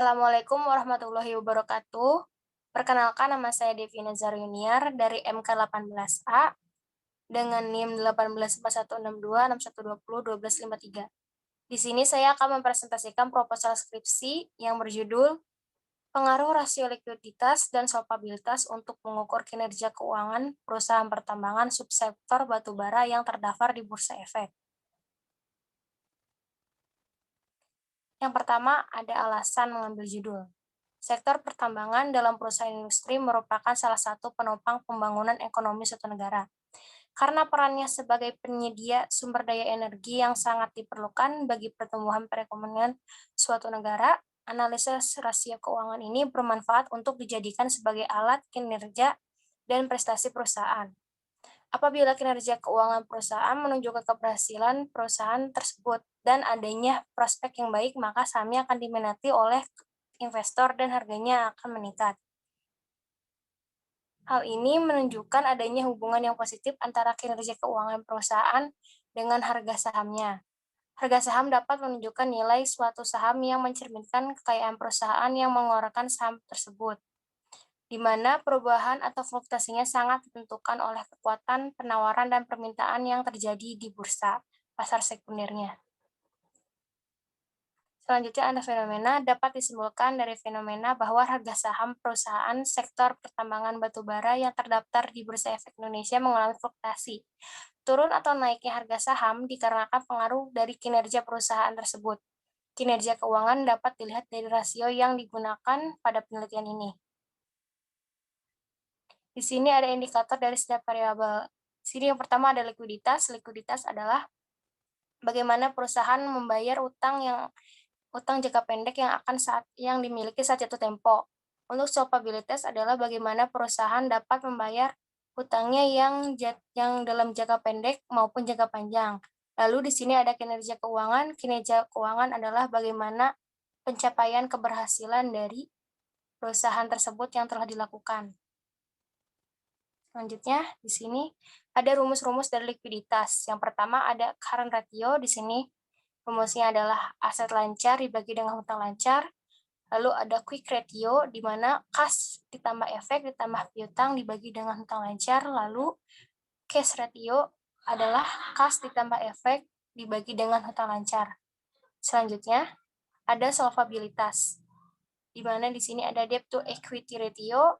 Assalamualaikum warahmatullahi wabarakatuh. Perkenalkan, nama saya Devi Nazar Yuniar dari MK18A dengan NIM 18416261201253. Di sini saya akan mempresentasikan proposal skripsi yang berjudul Pengaruh Rasio Likuiditas dan Solvabilitas untuk Mengukur Kinerja Keuangan Perusahaan Pertambangan Subsektor Batubara yang terdaftar di Bursa Efek. Yang pertama, ada alasan mengambil judul. Sektor pertambangan dalam perusahaan industri merupakan salah satu penopang pembangunan ekonomi suatu negara. Karena perannya sebagai penyedia sumber daya energi yang sangat diperlukan bagi pertumbuhan perekonomian suatu negara, analisis rasio keuangan ini bermanfaat untuk dijadikan sebagai alat kinerja dan prestasi perusahaan. Apabila kinerja keuangan perusahaan menunjukkan keberhasilan perusahaan tersebut dan adanya prospek yang baik, maka sahamnya akan diminati oleh investor dan harganya akan meningkat. Hal ini menunjukkan adanya hubungan yang positif antara kinerja keuangan perusahaan dengan harga sahamnya. Harga saham dapat menunjukkan nilai suatu saham yang mencerminkan kekayaan perusahaan yang mengeluarkan saham tersebut, di mana perubahan atau fluktuasinya sangat ditentukan oleh kekuatan penawaran dan permintaan yang terjadi di bursa, pasar sekundernya. Selanjutnya ada fenomena dapat disimpulkan dari fenomena bahwa harga saham perusahaan sektor pertambangan batubara yang terdaftar di Bursa Efek Indonesia mengalami fluktuasi. Turun atau naiknya harga saham dikarenakan pengaruh dari kinerja perusahaan tersebut. Kinerja keuangan dapat dilihat dari rasio yang digunakan pada penelitian ini. Di sini ada indikator dari setiap variabel. Di sini yang pertama ada likuiditas. Likuiditas adalah bagaimana perusahaan membayar utang jangka pendek yang dimiliki saat jatuh tempo. Untuk solvabilitas adalah bagaimana perusahaan dapat membayar hutangnya yang dalam jangka pendek maupun jangka panjang. Lalu di sini ada kinerja keuangan. Kinerja keuangan adalah bagaimana pencapaian keberhasilan dari perusahaan tersebut yang telah dilakukan. Selanjutnya, di sini ada rumus-rumus dari likuiditas. Yang pertama ada current ratio. Di sini rumusnya adalah aset lancar dibagi dengan hutang lancar. Lalu ada quick ratio, di mana kas ditambah efek ditambah piutang dibagi dengan hutang lancar. Lalu cash ratio adalah kas ditambah efek dibagi dengan hutang lancar. Selanjutnya, ada solvabilitas, di mana di sini ada debt to equity ratio,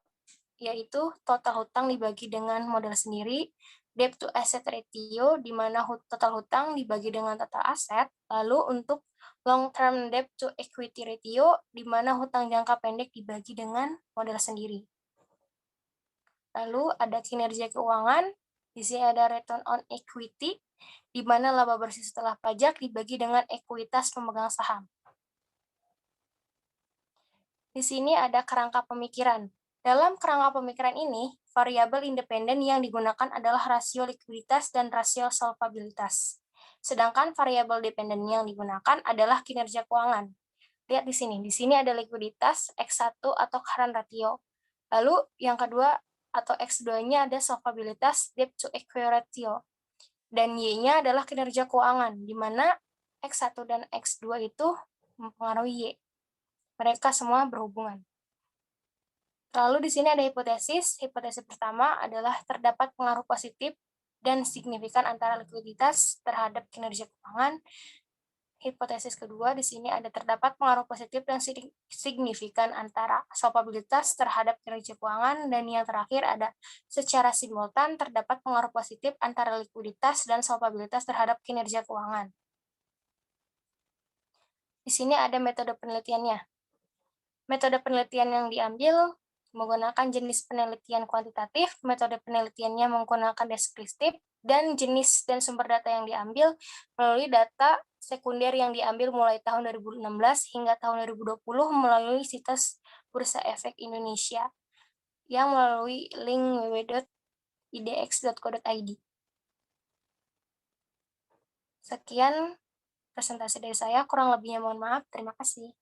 yaitu total hutang dibagi dengan modal sendiri, debt to asset ratio, di mana total hutang dibagi dengan total aset, lalu untuk long term debt to equity ratio, di mana hutang jangka pendek dibagi dengan modal sendiri. Lalu ada kinerja keuangan, di sini ada return on equity, di mana laba bersih setelah pajak dibagi dengan ekuitas pemegang saham. Di sini ada kerangka pemikiran. Dalam kerangka pemikiran ini, variabel independen yang digunakan adalah rasio likuiditas dan rasio solvabilitas. Sedangkan variabel dependen yang digunakan adalah kinerja keuangan. Lihat di sini ada likuiditas, X1 atau current ratio. Lalu yang kedua atau X2-nya ada solvabilitas, debt to equity ratio. Dan Y-nya adalah kinerja keuangan, di mana X1 dan X2 itu mempengaruhi Y. Mereka semua berhubungan. Lalu di sini ada hipotesis. Hipotesis pertama adalah terdapat pengaruh positif dan signifikan antara likuiditas terhadap kinerja keuangan. Hipotesis kedua di sini ada terdapat pengaruh positif dan signifikan antara solvabilitas terhadap kinerja keuangan, dan yang terakhir ada secara simultan terdapat pengaruh positif antara likuiditas dan solvabilitas terhadap kinerja keuangan. Di sini ada metode penelitiannya. Metode penelitian yang diambil menggunakan jenis penelitian kuantitatif, metode penelitiannya menggunakan deskriptif, dan jenis dan sumber data yang diambil melalui data sekunder yang diambil mulai tahun 2016 hingga tahun 2020 melalui situs Bursa Efek Indonesia yang melalui link www.idx.co.id. Sekian presentasi dari saya, kurang lebihnya mohon maaf. Terima kasih.